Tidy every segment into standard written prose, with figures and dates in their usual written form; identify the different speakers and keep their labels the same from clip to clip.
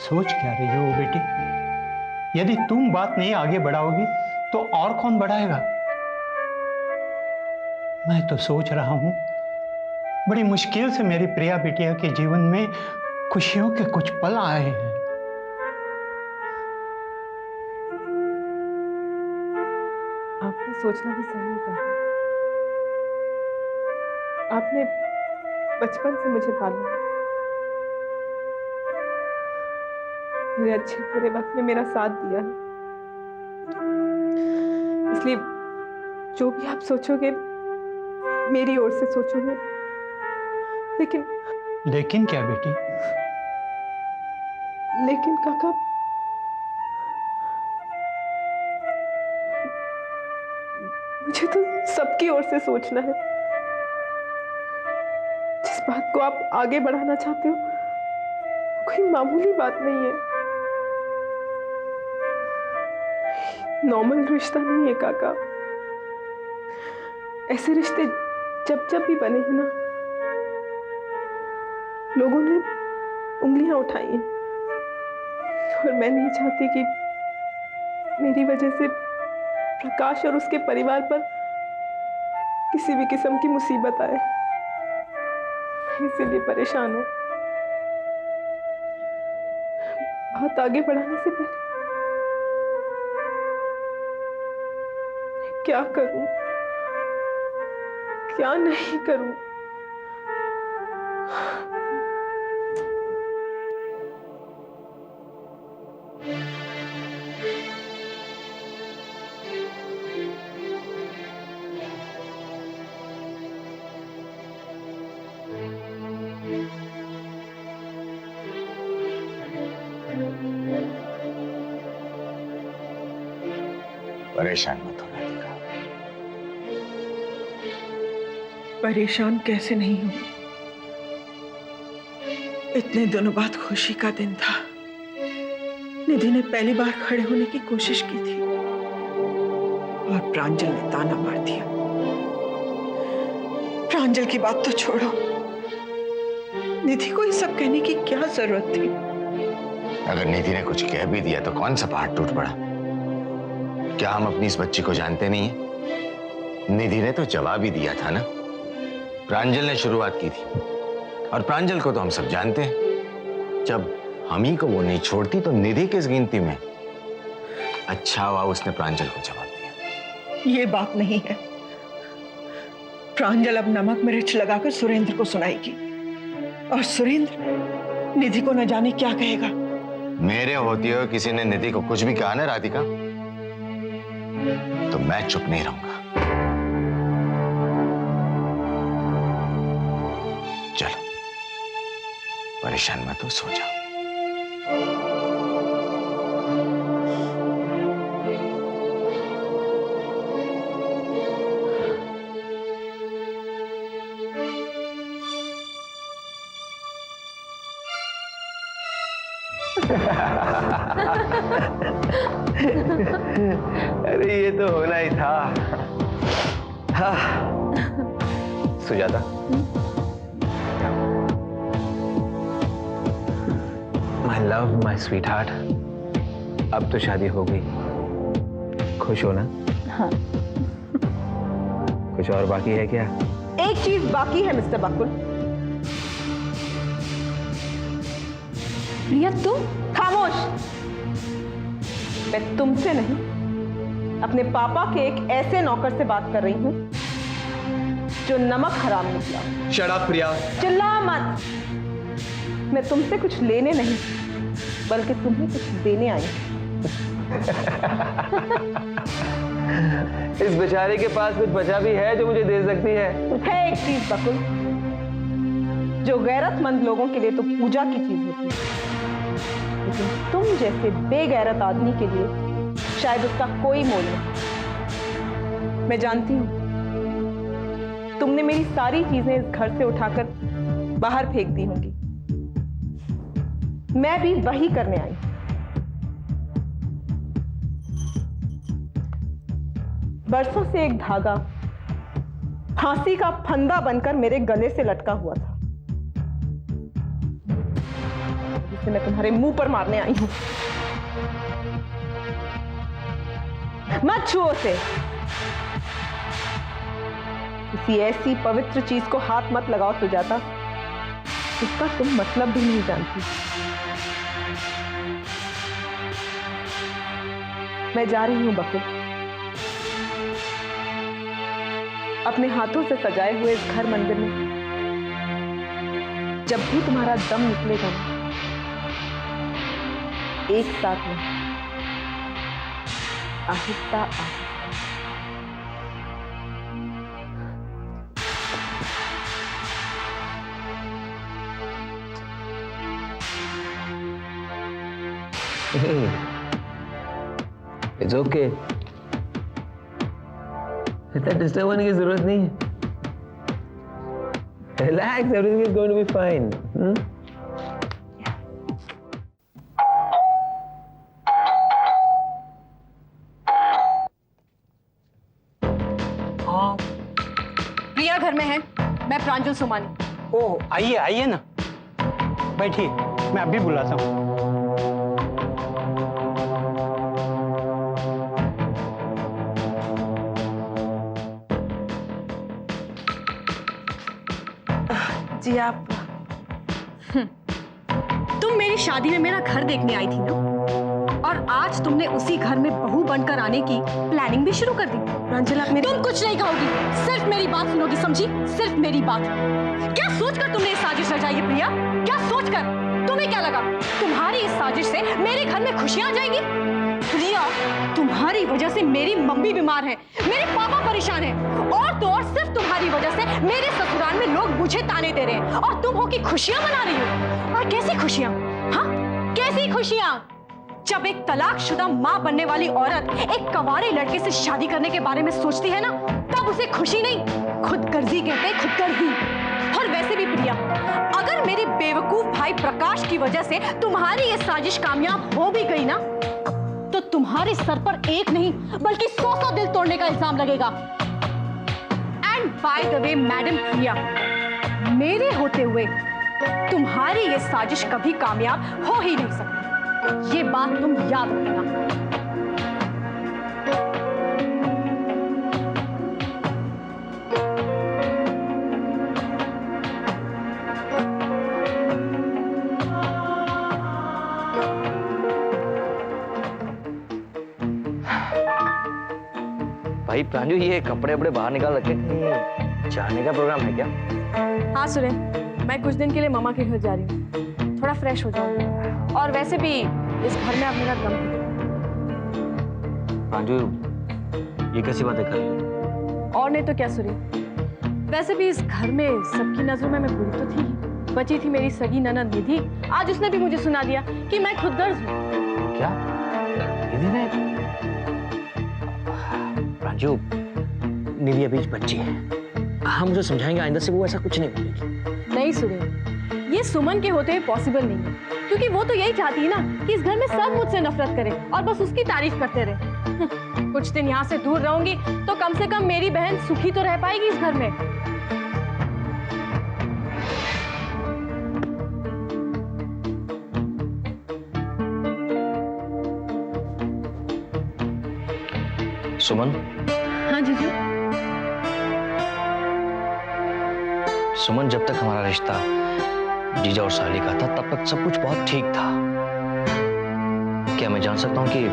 Speaker 1: सोच क्या रही हो बेटी? यदि तुम बात नहीं आगे बढ़ाओगी तो और कौन बढ़ाएगा? मैं तो सोच रहा हूं, बड़ी मुश्किल से मेरी प्रिया बिटिया के जीवन में खुशियों के कुछ पल आए हैं।
Speaker 2: आपका सोचना भी सही कहा। आपने बचपन से मुझे पाला, मेरे अच्छे बुरे वक्त में मेरा साथ दिया है, इसलिए जो भी आप सोचोगे मेरी ओर से सोचोगे।
Speaker 1: लेकिन क्या बेटी?
Speaker 2: लेकिन काका, मुझे तो सबकी ओर से सोचना है। जिस बात को आप आगे बढ़ाना चाहते हो कोई मामूली बात नहीं है, नॉर्मल रिश्ता नहीं है काका। ऐसे रिश्ते जब जब भी बने हैं ना, लोगों ने उंगलियां उठाई हैं, और मैं नहीं चाहती कि मेरी वजह से प्रकाश और उसके परिवार पर किसी भी किस्म की मुसीबत आए। मैं इसीलिए परेशान हूं। बात आगे बढ़ाने से पहले क्या करूं, क्या नहीं करूं?
Speaker 3: परेशान मत होना राधिका।
Speaker 2: परेशान कैसे नहीं हूं? इतने दिनों बाद खुशी का दिन था। निधि ने पहली बार खड़े होने की कोशिश की थी और प्रांजल ने ताना मार दिया। प्रांजल की बात तो छोड़ो, निधि को ये सब कहने की क्या जरूरत थी?
Speaker 3: अगर निधि ने कुछ कह भी दिया तो कौन सा पहाड़ टूट पड़ा? क्या हम अपनी इस बच्ची को जानते नहीं है? निधि ने तो जवाब ही दिया था ना। प्रांजल ने शुरुआत की थी, और प्रांजल को तो हम सब जानते हैं। जब हम ही को वो नहीं छोड़ती तो निधि किस गिनती में? अच्छा हुआ उसने प्रांजल को जवाब दिया।
Speaker 2: ये बात नहीं है। प्रांजल अब नमक मिर्च लगाकर सुरेंद्र को सुनाएगी, और सुरेंद्र निधि को न जाने क्या कहेगा।
Speaker 3: मेरे होते हुए किसी ने निधि को कुछ भी कहा ना राधिका, तो मैं चुप नहीं रहूंगा। चलो परेशान मत हो, सो जाओ।
Speaker 4: अरे ये तो होना ही था। हाँ Sujata, my love my sweet heart, अब तो शादी हो गई, खुश हो ना?
Speaker 2: हाँ।
Speaker 4: कुछ और बाकी है क्या?
Speaker 2: एक चीज बाकी है मिस्टर बकुल।
Speaker 5: प्रिया तुम?
Speaker 2: खामोश। मैं तुमसे नहीं, अपने पापा के एक ऐसे नौकर से बात कर रही हूं जो नमक हराम निकला।
Speaker 4: शट अप प्रिया।
Speaker 2: चिल्ला मत। मैं तुमसे कुछ लेने नहीं, बल्कि तुम्हें कुछ देने आई हूं।
Speaker 4: इस बेचारे के पास कुछ बचा भी है जो मुझे दे सकती है?
Speaker 2: एक चीज बकुल, जो गैरतमंद लोगों के लिए तो पूजा की चीज होती है, लेकिन तुम जैसे बेगैरत आदमी के लिए शायद उसका कोई मोल नहीं। मैं जानती हूं तुमने मेरी सारी चीजें इस घर से उठाकर बाहर फेंक दी होंगी। मैं भी वही करने आई। बरसों से एक धागा फांसी का फंदा बनकर मेरे गले से लटका हुआ था। से मैं तुम्हारे मुंह पर मारने आई हूं। मत छुओ उसे। किसी ऐसी पवित्र चीज को हाथ मत लगाओ सुजाता, इसका तुम मतलब भी नहीं जानती। मैं जा रही हूं बकुल। अपने हाथों से सजाए हुए इस घर मंदिर में जब भी तुम्हारा दम निकलेगा ना, एक साथ में, आहिस्ता आहिस्ता।
Speaker 4: इट्स ओके, इतना डिस्टर्ब होने की जरूरत नहीं है। Relax, everything is going to be fine.
Speaker 1: हाँ।
Speaker 5: प्रिया घर में है, मैं प्रांजल सोमानी।
Speaker 1: ओह, आइए आइए ना, बैठिए, मैं अभी बुलाता हूँ।
Speaker 2: जी आप
Speaker 5: तुम मेरी शादी में मेरा घर देखने आई थी ना, और आज तुमने उसी घर में बहू बनकर आने की प्लानिंग भी शुरू कर दी।
Speaker 2: प्रांजल, आप मेरे...
Speaker 5: तुम कुछ नहीं कहोगी, सिर्फ मेरी बात सुनोगी, समझी? सिर्फ मेरी बात। क्या सोचकर तुमने ये साजिश रचाई है प्रिया? क्या सोचकर? तुम्हें क्या लगा तुम्हारी इस साजिश से मेरे घर में खुशियां आ जाएगी? प्रिया, तुम्हारी वजह से मेरी मम्मी बीमार है, मेरे पापा परेशान हैं, और तो और सिर्फ तुम्हारी वजह से मेरे ससुराल में लोग मुझे ताने दे रहे हैं, और तुम हो कि खुशियां मना रही हो। और कैसी खुशियां? हाँ, कैसी खुशियां? जब एक तलाकशुदा मां बनने वाली औरत एक कंवारे लड़के से शादी करने के बारे में सोचती है ना, तब उसे खुशी नहीं, खुदगर्जी कहते हैं, खुदगर्जी। और वैसे भी प्रिया, अगर मेरे बेवकूफ भाई प्रकाश की वजह से तुम्हारी ये साजिश कामयाब हो भी गई ना, तो तुम्हारे सर पर एक नहीं बल्कि 100 दिल तोड़ने का इल्जाम लगेगा। And by the way madam Priya, मेरे होते हुए तुम्हारी ये साजिश कभी कामयाब हो ही नहीं सकती, ये बात तुम याद रखना।
Speaker 4: भाई प्रांजू, ये कपड़े वपड़े बाहर निकाल रखे, कहीं जाने का प्रोग्राम है क्या?
Speaker 5: हाँ सुरेन, मैं कुछ दिन के लिए मामा के घर जा रही हूँ, थोड़ा फ्रेश हो जाऊंगी, और वैसे भी इस घर में अब मेरा दम है।
Speaker 4: प्रांजू, ये कैसी बातें कर रही हो?
Speaker 5: और नहीं तो क्या सुरेन, वैसे भी इस घर में सबकी नजरों में मैं बुरी तो थी ही। बची थी मेरी सगी ननद निधि, आज उसने भी मुझे सुना दिया कि मैं खुदगर्ज हूँ।
Speaker 4: क्या निधि ने? प्रांजू, निधि अभी बच्ची है, हम उसे समझाएंगे, आइंदा से वो ऐसा कुछ नहीं बोलेगी।
Speaker 5: नहीं सुरेन, ये सुमन के होते हुए पॉसिबल नहीं है, क्योंकि वो तो यही चाहती है ना कि इस घर में सब मुझसे नफरत करें और बस उसकी तारीफ करते रहे। कुछ दिन यहाँ से दूर रहूंगी तो कम से कम मेरी बहन सुखी तो रह पाएगी इस घर में।
Speaker 4: सुमन।
Speaker 5: हाँ जीजू।
Speaker 4: सुमन, जब तक हमारा रिश्ता जीजा और साली का था तब तक सब कुछ बहुत ठीक था। क्या मैं जान सकता हूं कि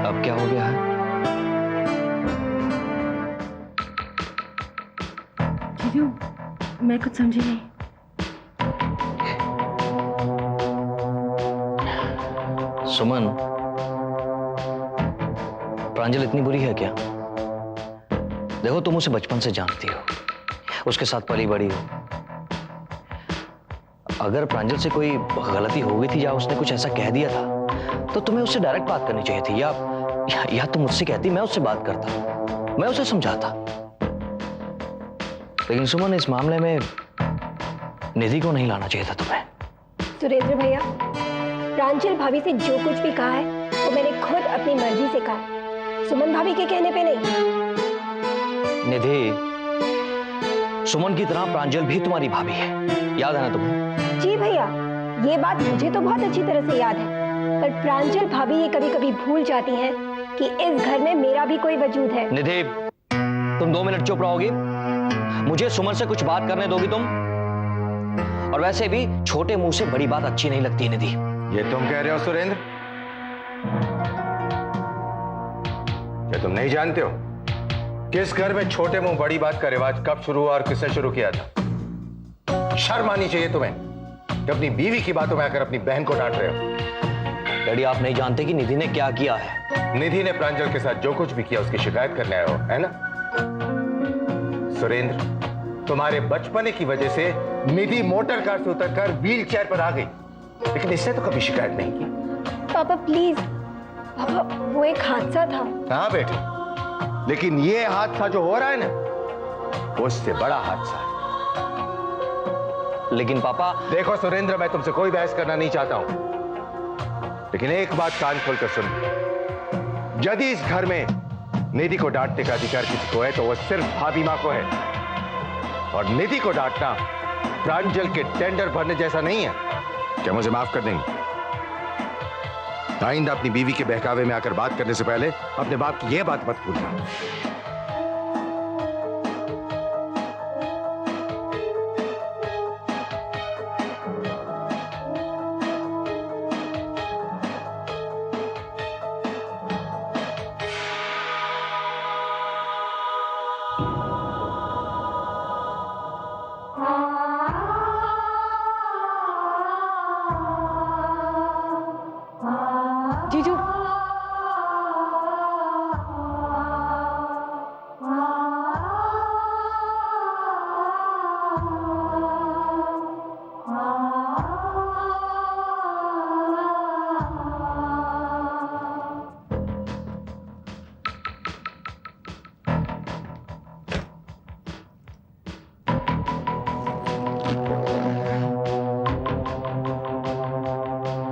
Speaker 4: अब क्या हो गया है?
Speaker 5: जीजू, मैं कुछ समझी नहीं।
Speaker 4: सुमन, प्रांजल इतनी बुरी है क्या? देखो, तुम उसे बचपन से जानती हो, उसके साथ पली बड़ी हो। अगर प्रांजल से कोई गलती हो गई थी या उसने कुछ ऐसा कह दिया था तो तुम्हें उससे डायरेक्ट बात करनी चाहिए थी, या तुम मुझसे कहती, मैं उससे बात करता, मैं उसे समझाता। लेकिन सुमन, इस मामले में निधि को नहीं लाना चाहिए था तुम्हें।
Speaker 6: सुरेंद्र भैया, प्रांजल भाभी से जो कुछ भी कहा है वो मैंने खुद अपनी मर्जी से कहा, सुमन भाभी के कहने पे नहीं।
Speaker 4: निधि, सुमन की तरह प्रांजल भी तुम्हारी भाभी है, याद है ना तुम्हें?
Speaker 6: जी भैया, ये बात मुझे तो बहुत अच्छी तरह से याद है, पर प्रांजल भाभी ये कभी कभी भूल जाती हैं कि इस घर में मेरा भी कोई वजूद है।
Speaker 4: निधि, तुम 2 मिनट चुप रहोगी? मुझे सुमन से कुछ बात करने दोगी तुम? और वैसे भी छोटे मुंह से बड़ी बात अच्छी नहीं लगती निधि।
Speaker 3: ये तुम कह रहे हो सुरेंद्र? क्या तुम नहीं जानते हो किस घर में छोटे मुंह बड़ी बात का रिवाज कब शुरू हुआ और किसने शुरू किया था? शर्म आनी चाहिए तुम्हें कि अपनी बीवी की बातों में आकर अपनी बहन को डांट रहे हो।
Speaker 4: डैडी, आप नहीं जानते कि निधि ने क्या किया है?
Speaker 3: निधि ने प्रांजल के साथ जो कुछ भी किया उसकी शिकायत करने आए हो, है ना? सुरेंद्र, तुम्हारे बचपने की वजह से निधि मोटर कार से उतरकर व्हील चेयर पर आ गई, लेकिन इसने तो कभी शिकायत नहीं की।
Speaker 6: पापा प्लीज, पापा वो एक हादसा था।
Speaker 3: हाँ बेटे, लेकिन ये हादसा जो हो रहा है ना, वो उससे बड़ा हादसा है।
Speaker 4: लेकिन पापा।
Speaker 3: देखो सुरेंद्र, मैं तुमसे कोई बहस करना नहीं चाहता हूं, लेकिन एक बात कान खोलकर सुन। यदि इस घर में निधि को डांटने का अधिकार किसी को है तो वो सिर्फ भाभी मां को है, और निधि को डांटना प्रांजल के टेंडर भरने जैसा नहीं है। क्या मुझे माफ कर देंगे? आइंदा अपनी बीवी के बहकावे में आकर बात करने से पहले अपने बाप की यह बात मत भूलना।
Speaker 2: जीजू,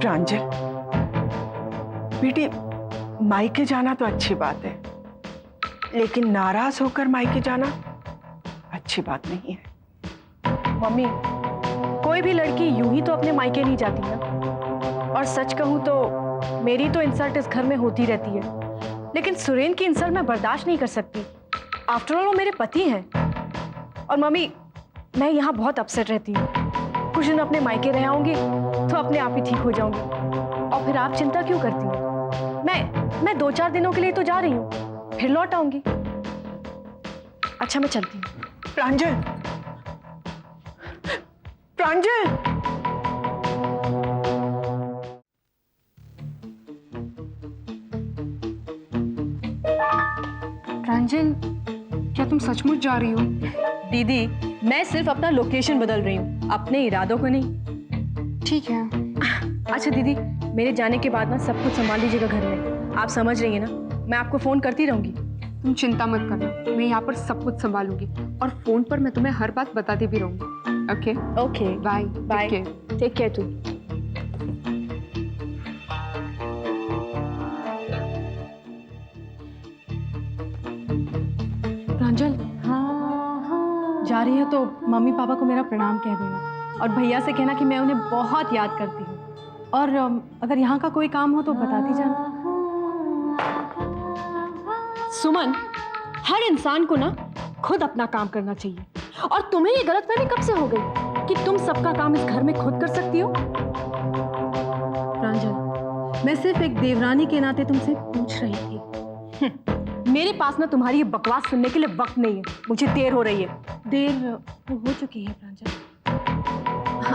Speaker 7: प्रांजल बेटे, मायके जाना तो अच्छी बात है, लेकिन नाराज होकर मायके जाना अच्छी बात नहीं है।
Speaker 5: मम्मी, कोई भी लड़की यूं ही तो अपने मायके नहीं जाती ना। और सच कहूं तो मेरी तो इंसल्ट इस घर में होती रहती है, लेकिन सुरेंद्र की इंसल्ट मैं बर्दाश्त नहीं कर सकती। आफ्टर ऑल वो मेरे पति हैं। और मम्मी, मैं यहाँ बहुत अपसेट रहती हूँ। कुछ दिन अपने मायके रह आऊंगी तो अपने आप ही ठीक हो जाऊंगी। और फिर आप चिंता क्यों करती हैं? मैं 2-4 दिनों के लिए तो जा रही हूँ, फिर लौट आऊंगी। अच्छा, मैं चलती हूँ।
Speaker 7: प्रांजल, प्रांजल,
Speaker 8: प्रांजल, क्या तुम सचमुच जा रही हो?
Speaker 5: दीदी, मैं सिर्फ अपना लोकेशन बदल रही हूँ, अपने इरादों को नहीं।
Speaker 8: ठीक है।
Speaker 5: अच्छा दीदी, मेरे जाने के बाद ना सब कुछ संभाल लीजिएगा घर में। आप समझ रही हैं ना, मैं आपको फोन करती रहूंगी।
Speaker 8: तुम चिंता मत करना, मैं यहाँ पर सब कुछ संभालूंगी और फोन पर मैं तुम्हें हर बात बताती भी रहूंगी। Okay?
Speaker 5: Okay,
Speaker 8: bye
Speaker 5: bye, take care too. Pranjal, जा रही हो तो मम्मी पापा को मेरा प्रणाम कह देना, और भैया से कहना कि मैं उन्हें बहुत याद करती हूँ। और अगर यहाँ का कोई काम हो तो बताती जाना। सुमन, हर इंसान को ना खुद अपना काम करना चाहिए। और तुम्हें ये गलतफहमी कब से हो गई कि तुम सबका काम इस घर में खुद कर सकती हो? प्रांजल, मैं सिर्फ एक देवरानी के नाते तुमसे पूछ रही थी। मेरे पास ना तुम्हारी ये बकवास सुनने के लिए वक्त नहीं है, मुझे देर हो रही है। देर तो हो चुकी है प्रांजल।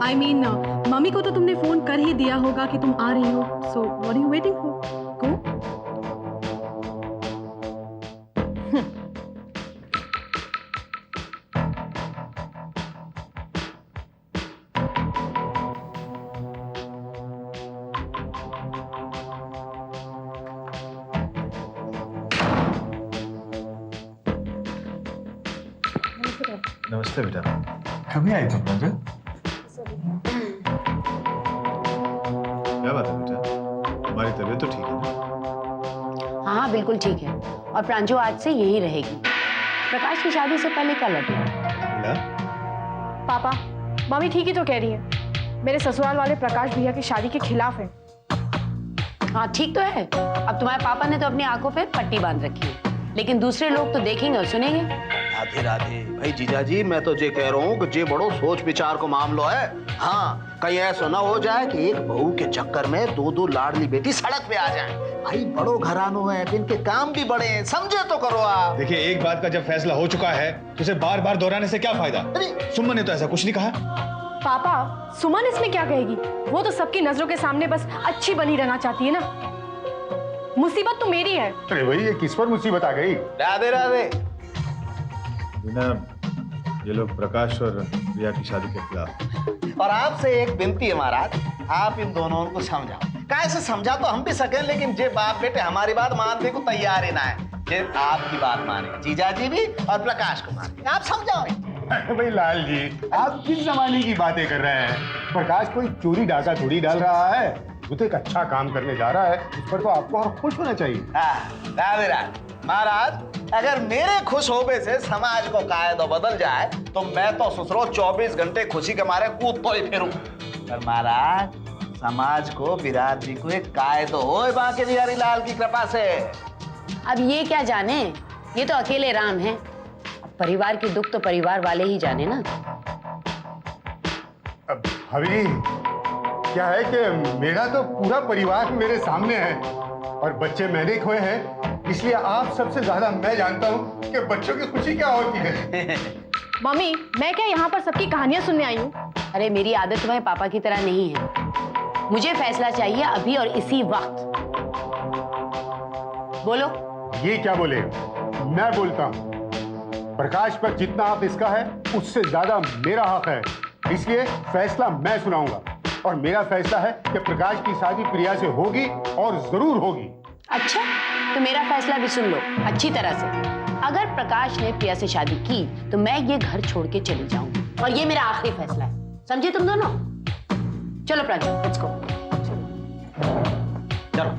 Speaker 5: I mean, मम्मी को तो तुमने फोन कर ही दिया होगा कि तुम आ रही हो। So what are you waiting for? Go.
Speaker 9: नमस्ते बेटा, कभी आई तुम प्रांजल? क्या बात है बेटा, तुम्हारी तबीयत तो ठीक है ना?
Speaker 10: हाँ बिल्कुल ठीक है, और प्रांजू आज से यही रहेगी। प्रकाश की शादी से पहले क्या लगे?
Speaker 5: पापा, मम्मी ठीक ही तो कह रही है।
Speaker 8: मेरे ससुराल वाले प्रकाश भैया की शादी के खिलाफ हैं।
Speaker 10: हाँ ठीक तो है। अब तुम्हारे पापा ने तो अपनी आंखों पे पट्टी बांध रखी है, लेकिन दूसरे लोग तो देखेंगे और सुनेंगे।
Speaker 11: राधे राधे भाई जीजाजी, मैं तो ये कह रहा हूँ कि ये बड़ो सोच विचार को मामलो है। हाँ, कहीं ऐसा ना हो जाए कि एक बहू के चक्कर में दो दो लाडली बेटी सड़क पे आ जाए। भाई बड़ो घरानो है, इनके काम भी बड़े हैं, समझे तो करो आप।
Speaker 9: देखिए, एक बात का जब फैसला हो चुका है तो उसे बार बार दोहराने से क्या फायदा? सुमन ने तो ऐसा कुछ नहीं कहा।
Speaker 5: पापा, सुमन इसमें क्या कहेगी? वो तो सबकी नजरों के सामने बस अच्छी बनी रहना चाहती है ना। मुसीबत तो मेरी है।
Speaker 12: अरे भाई, ये किस पर मुसीबत आ गई?
Speaker 11: राधे राधे।
Speaker 9: बिना ये लोग प्रकाश और प्रिया की शादी के खिलाफ।
Speaker 11: और आपसे एक विनती है महाराज, आप इन दोनों को समझाओ। कैसे समझा तो हम भी सकें, लेकिन जे बाप बेटे हमारी बात मानने को तैयार ही ना है। जे आपकी बात माने, जीजाजी भी और प्रकाश को माने, आप समझाओ।
Speaker 12: अरे भाई लाल जी, आप किस जमाने की बातें कर रहे हैं? प्रकाश कोई चोरी डाका थोड़ी डाल रहा है, वो तो एक अच्छा काम करने जा रहा है, उस पर तो आपको और खुश होना चाहिए।
Speaker 11: राधे राधे। महाराज, अगर मेरे खुश होने से समाज को कायदो बदल जाए तो मैं तो ससुरो 24 घंटे खुशी के मारे कूद तो ही फिरूं। पर महाराज, समाज को, बिरादरी को एक कायदो हो बांके बिहारी लाल की कृपा से।
Speaker 10: अब ये क्या जाने, ये तो अकेले राम हैं। अब परिवार के दुख तो परिवार वाले ही जाने ना।
Speaker 12: अब भाभी, क्या है कि मेरा तो पूरा परिवार मेरे सामने है और बच्चे मैंने खोए हैं, इसलिए आप सबसे ज्यादा मैं जानता हूँ कि बच्चों की खुशी क्या होती है।
Speaker 5: मम्मी, मैं क्या यहाँ पर सबकी कहानियां सुनने आई हूँ?
Speaker 10: अरे मेरी आदत तुम्हारे पापा की तरह नहीं है। मुझे फैसला चाहिए अभी और इसी वक्त। बोलो।
Speaker 12: ये क्या बोले? मैं बोलता हूँ। प्रकाश पर जितना हक इसका है, उससे ज्यादा मेरा हक है, इसलिए फैसला मैं सुनाऊंगा। और मेरा फैसला है कि प्रकाश की शादी प्रिया से होगी और जरूर होगी।
Speaker 10: अच्छा, तो मेरा फैसला भी सुन लो अच्छी तरह से। अगर प्रकाश ने प्रिया से शादी की तो मैं ये घर छोड़ के चली जाऊंगी, और ये मेरा आखिरी फैसला है। समझे तुम दोनों? चलो प्रांजल, लेट्स गो।
Speaker 11: चलो।